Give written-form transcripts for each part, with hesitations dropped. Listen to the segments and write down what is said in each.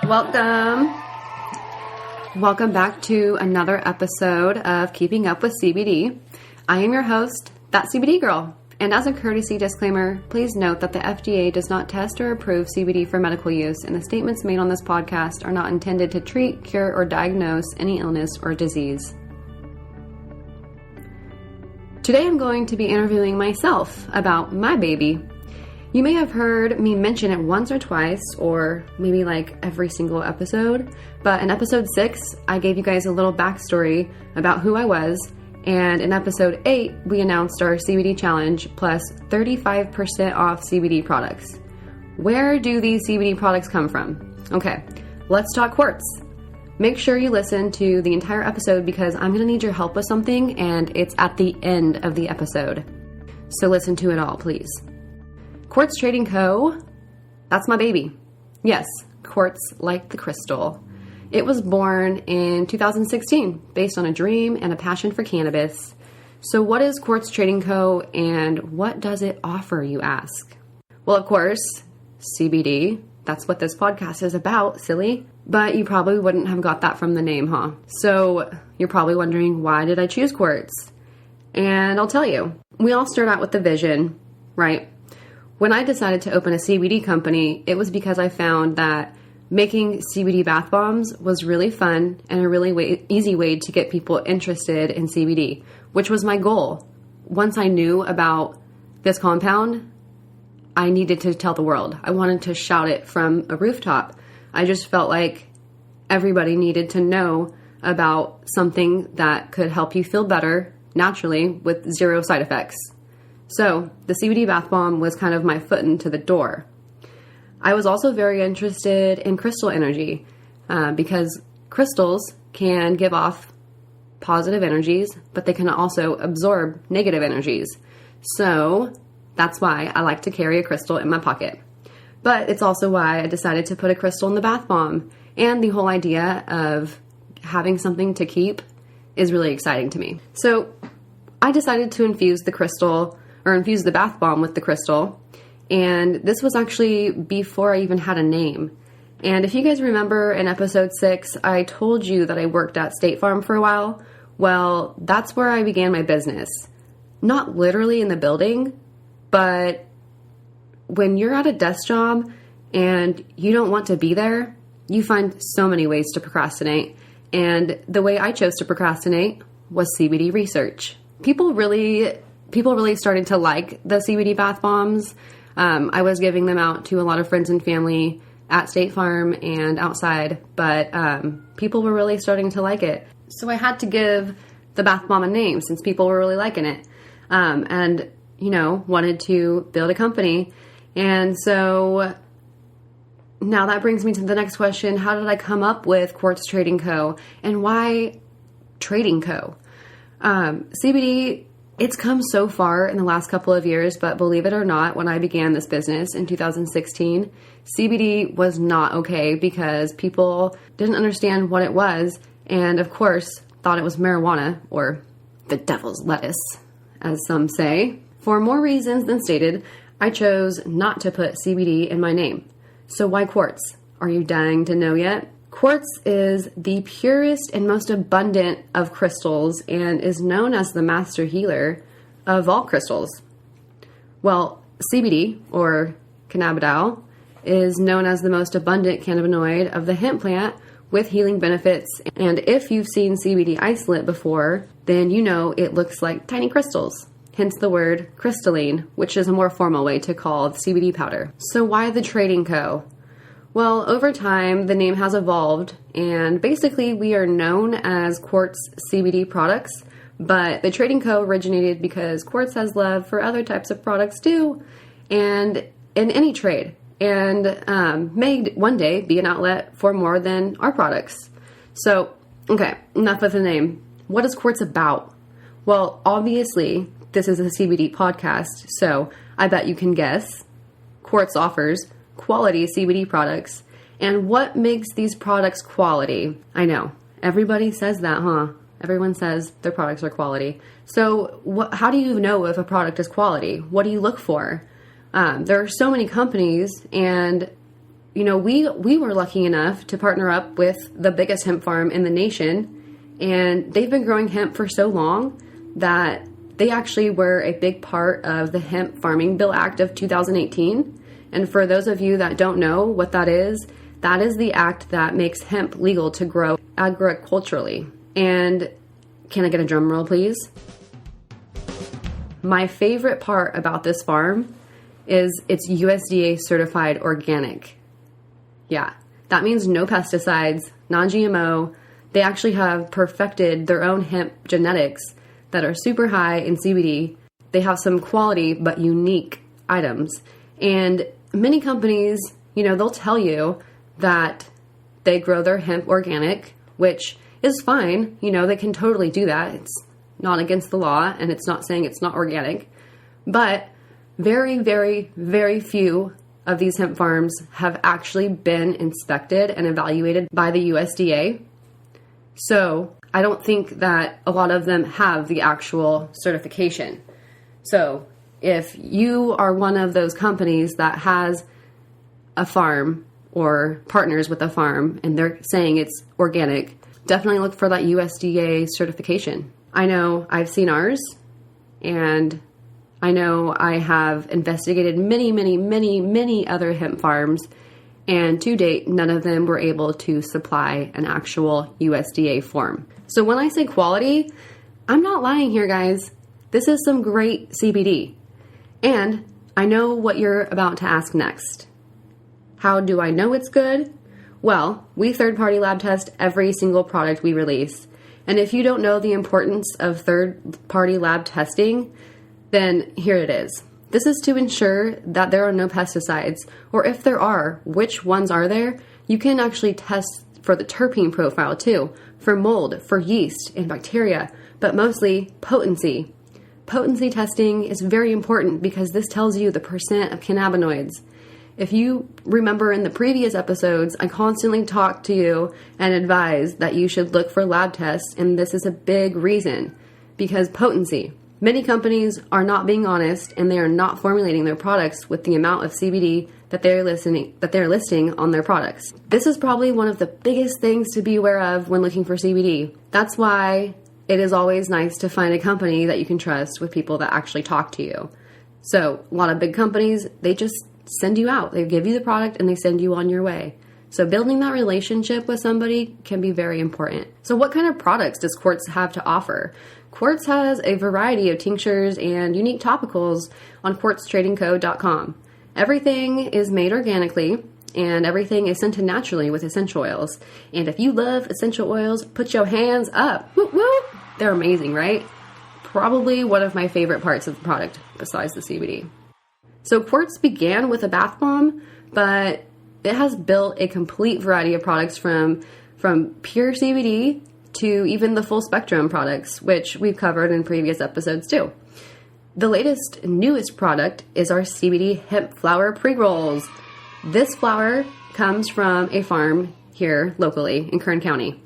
Welcome back to another episode of Keeping Up with CBD. I am your host, That CBD Girl. And as a courtesy disclaimer, please note that the FDA does not test or approve CBD for medical use, and the statements made on this podcast are not intended to treat, cure, or diagnose any illness or disease. Today I'm going to be interviewing myself about my baby. You may have heard me mention it once or twice, or maybe like every single episode, but in episode 6, I gave you guys a little backstory about who I was, and in episode 8, we announced our CBD challenge plus 35% off CBD products. Where do these CBD products come from? Okay, let's talk quartz. Make sure you listen to the entire episode because I'm going to need your help with something, and it's at the end of the episode. So listen to it all, please. Quartz Trading Co., that's my baby. Yes, quartz like the crystal. It was born in 2016 based on a dream and a passion for cannabis. So what is Quartz Trading Co. and what does it offer, you ask? Well, of course, CBD. That's what this podcast is about, silly. But you probably wouldn't have got that from the name, huh? So you're probably wondering, why did I choose quartz? And I'll tell you. We all start out with the vision, right? When I decided to open a CBD company, it was because I found that making CBD bath bombs was really fun and a really easy way to get people interested in CBD, which was my goal. Once I knew about this compound, I needed to tell the world. I wanted to shout it from a rooftop. I just felt like everybody needed to know about something that could help you feel better naturally with zero side effects. So the CBD bath bomb was kind of my foot into the door. I was also very interested in crystal energy because crystals can give off positive energies, but they can also absorb negative energies. So that's why I like to carry a crystal in my pocket. But it's also why I decided to put a crystal in the bath bomb. And the whole idea of having something to keep is really exciting to me. So I decided to infuse the bath bomb with the crystal. And this was actually before I even had a name. And if you guys remember in episode 6, I told you that I worked at State Farm for a while. Well, that's where I began my business. Not literally in the building, but when you're at a desk job and you don't want to be there, you find so many ways to procrastinate. And the way I chose to procrastinate was CBD research. People really started to like the CBD bath bombs. I was giving them out to a lot of friends and family at State Farm and outside, but people were really starting to like it. So I had to give the bath bomb a name since people were really liking it. And wanted to build a company. And so now that brings me to the next question. How did I come up with Quartz Trading Co. and why Trading Co.? CBD, it's come so far in the last couple of years, but believe it or not, when I began this business in 2016, CBD was not okay because people didn't understand what it was and, of course, thought it was marijuana or the devil's lettuce, as some say. For more reasons than stated, I chose not to put CBD in my name. So why quartz? Are you dying to know yet? Quartz is the purest and most abundant of crystals and is known as the master healer of all crystals. Well, CBD, or cannabidiol, is known as the most abundant cannabinoid of the hemp plant with healing benefits. And if you've seen CBD isolate before, then you know it looks like tiny crystals. Hence the word crystalline, which is a more formal way to call the CBD powder. So why the Trading Co.? Well, over time, the name has evolved, and basically we are known as Quartz CBD products, but the Trading Co. originated because Quartz has love for other types of products too, and in any trade, and may one day be an outlet for more than our products. So, okay, enough with the name. What is Quartz about? Well, obviously, this is a CBD podcast, so I bet you can guess. Quartz offers quality CBD products. And what makes these products quality? I know, everybody says that, huh? Everyone says their products are quality. So how do you know if a product is quality? What do you look for? There are so many companies, and we were lucky enough to partner up with the biggest hemp farm in the nation, and they've been growing hemp for so long that they actually were a big part of the Hemp Farming Bill Act of 2018. And for those of you that don't know what that is the act that makes hemp legal to grow agriculturally. And can I get a drum roll, please? My favorite part about this farm is it's USDA certified organic. Yeah, that means no pesticides, non-GMO. They actually have perfected their own hemp genetics that are super high in CBD. They have some quality but unique items. And many companies, they'll tell you that they grow their hemp organic, which is fine. They can totally do that. It's not against the law, and it's not saying it's not organic. But very, very, very few of these hemp farms have actually been inspected and evaluated by the USDA. So I don't think that a lot of them have the actual certification. So if you are one of those companies that has a farm or partners with a farm and they're saying it's organic, definitely look for that USDA certification. I know I've seen ours, and I know I have investigated many, many, many, many other hemp farms, and to date, none of them were able to supply an actual USDA form. So when I say quality, I'm not lying here, guys. This is some great CBD. And I know what you're about to ask next. How do I know it's good? Well, we third-party lab test every single product we release. And if you don't know the importance of third-party lab testing, then here it is. This is to ensure that there are no pesticides, or if there are, which ones are there? You can actually test for the terpene profile too, for mold, for yeast and bacteria, but mostly potency. Potency testing is very important because this tells you the percent of cannabinoids. If you remember in the previous episodes, I constantly talk to you and advise that you should look for lab tests, and this is a big reason, because potency. Many companies are not being honest, and they are not formulating their products with the amount of CBD that they're listing on their products. This is probably one of the biggest things to be aware of when looking for CBD. That's why it is always nice to find a company that you can trust with people that actually talk to you. So a lot of big companies, they just send you out. They give you the product and they send you on your way. So building that relationship with somebody can be very important. So what kind of products does Quartz have to offer? Quartz has a variety of tinctures and unique topicals on quartztradingco.com. Everything is made organically, and everything is scented naturally with essential oils. And if you love essential oils, put your hands up. Whoop, whoop. They're amazing, right? Probably one of my favorite parts of the product besides the CBD. So Quartz began with a bath bomb, but it has built a complete variety of products from pure CBD to even the full spectrum products, which we've covered in previous episodes too. The latest, newest product is our CBD hemp flower pre-rolls. This flower comes from a farm here locally in Kern County,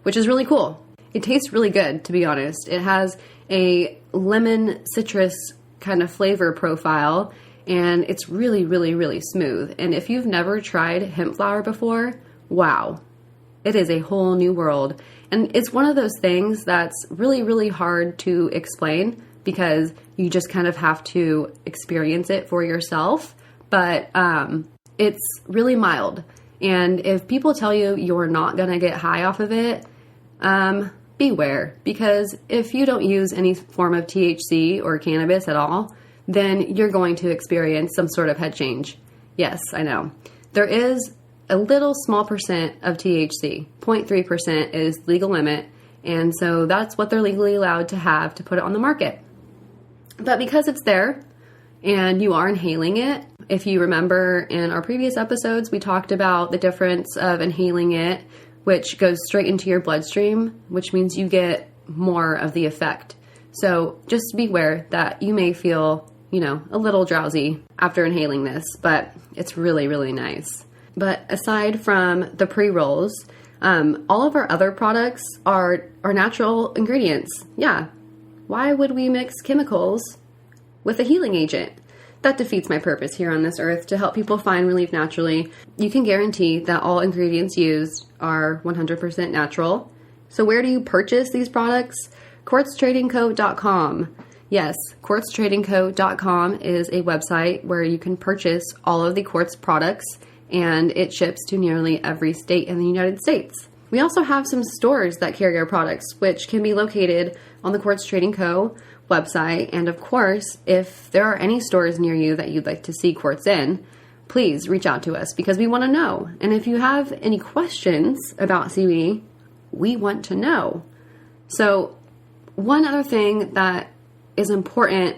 which is really cool. It tastes really good, to be honest. It has a lemon citrus kind of flavor profile, and it's really, really, really smooth. And if you've never tried hemp flower before, wow, it is a whole new world. And it's one of those things that's really, really hard to explain because you just kind of have to experience it for yourself. But it's really mild. And if people tell you you're not going to get high off of it, beware. Because if you don't use any form of THC or cannabis at all, then you're going to experience some sort of head change. Yes, I know. There is a little small percent of THC. 0.3% is legal limit. And so that's what they're legally allowed to have to put it on the market. But because it's there and you are inhaling it, if you remember in our previous episodes, we talked about the difference of inhaling it, which goes straight into your bloodstream, which means you get more of the effect. So just beware that you may feel, a little drowsy after inhaling this, but it's really, really nice. But aside from the pre-rolls, all of our other products are natural ingredients. Yeah. Why would we mix chemicals with a healing agent? that defeats my purpose here on this earth to help people find relief naturally. You can guarantee that all ingredients used are 100% natural. So where do you purchase these products? QuartzTradingCo.com. Yes, QuartzTradingCo.com is a website where you can purchase all of the Quartz products, and it ships to nearly every state in the United States. We also have some stores that carry our products, which can be located on the Quartz Trading Co. website. And of course, if there are any stores near you that you'd like to see Quartz in, please reach out to us because we want to know. And if you have any questions about CBD, we want to know. So one other thing that is important,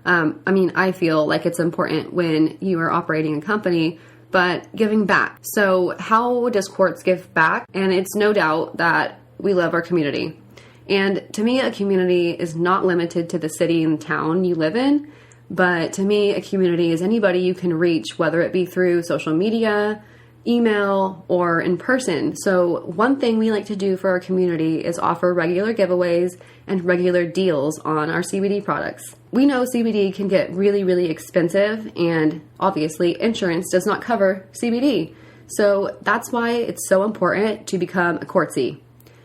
I feel like it's important when you are operating a company, but giving back. So how does Quartz give back? And it's no doubt that we love our community. And to me, a community is not limited to the city and town you live in, but to me, a community is anybody you can reach, whether it be through social media, email, or in person. So one thing we like to do for our community is offer regular giveaways and regular deals on our CBD products. We know CBD can get really, really expensive, and obviously insurance does not cover CBD. So that's why it's so important to become a Quartzy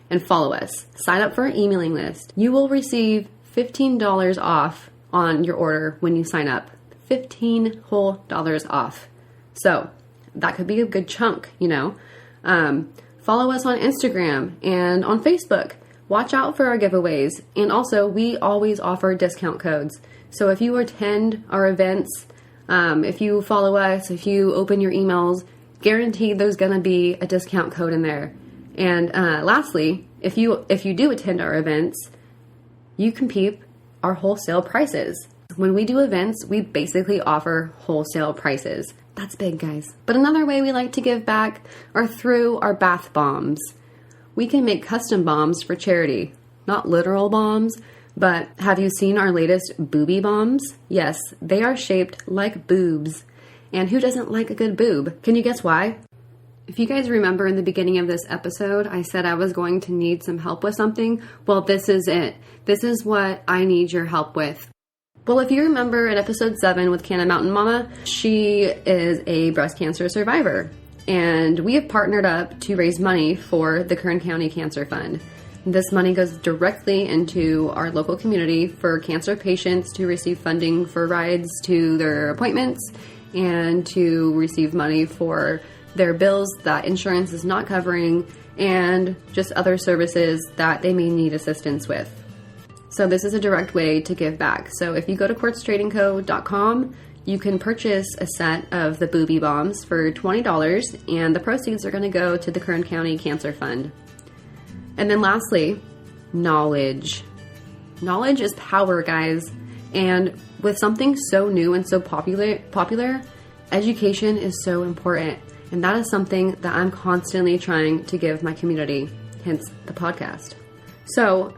and follow us. Sign up for our emailing list. You will receive $15 off on your order when you sign up. $15 whole off. So that could be a good chunk, Follow us on Instagram and on Facebook. Watch out for our giveaways. And also, we always offer discount codes. So if you attend our events, if you follow us, if you open your emails, guaranteed there's going to be a discount code in there. And lastly, if you do attend our events, you can keep our wholesale prices. When we do events, we basically offer wholesale prices. That's big, guys. But another way we like to give back are through our bath bombs. We can make custom bombs for charity. Not literal bombs, but have you seen our latest booby bombs? Yes, they are shaped like boobs. And who doesn't like a good boob? Can you guess why? If you guys remember in the beginning of this episode, I said I was going to need some help with something. Well, this is it. This is what I need your help with. Well, if you remember in episode 7 with Canna Mountain Mama, she is a breast cancer survivor. And we have partnered up to raise money for the Kern County Cancer Fund. This money goes directly into our local community for cancer patients to receive funding for rides to their appointments and to receive money for their bills that insurance is not covering and just other services that they may need assistance with. So this is a direct way to give back. So if you go to QuartzTradingCo.com, you can purchase a set of the booby bombs for $20, and the proceeds are going to go to the Kern County Cancer Fund. And then lastly, knowledge. Knowledge is power, guys. And with something so new and so popular, education is so important. And that is something that I'm constantly trying to give my community, hence the podcast. So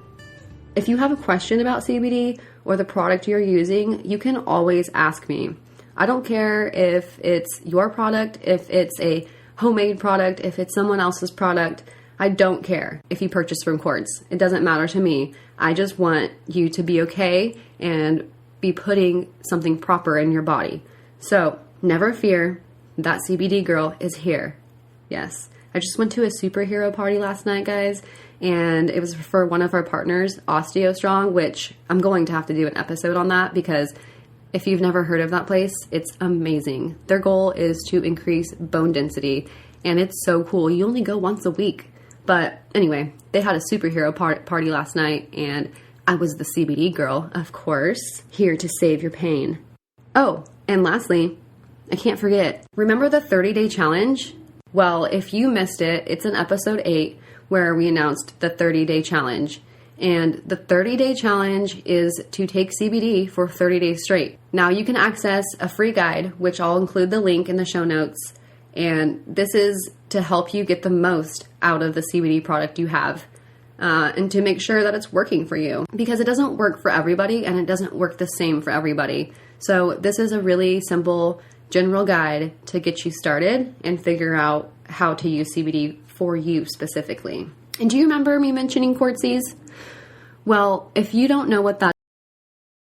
if you have a question about CBD or the product you're using, you can always ask me. I don't care if it's your product, if it's a homemade product, if it's someone else's product. I don't care if you purchase from Quartz. It doesn't matter to me. I just want you to be okay and be putting something proper in your body. So never fear, that CBD girl is here. Yes. I just went to a superhero party last night, guys, and it was for one of our partners, OsteoStrong, which I'm going to have to do an episode on that because if you've never heard of that place, it's amazing. Their goal is to increase bone density, and it's so cool. You only go once a week. But anyway, they had a superhero party last night, and I was the CBD girl, of course, here to save your pain. Oh, and lastly, I can't forget, remember the 30-day challenge? Well, if you missed it, it's in episode 8 where we announced the 30-day challenge. And the 30-day challenge is to take CBD for 30 days straight. Now you can access a free guide, which I'll include the link in the show notes. And this is to help you get the most out of the CBD product you have. And to make sure that it's working for you. Because it doesn't work for everybody and it doesn't work the same for everybody. So this is a really simple general guide to get you started and figure out how to use CBD for you specifically. And do you remember me mentioning Quartzies? Well, if you don't know what that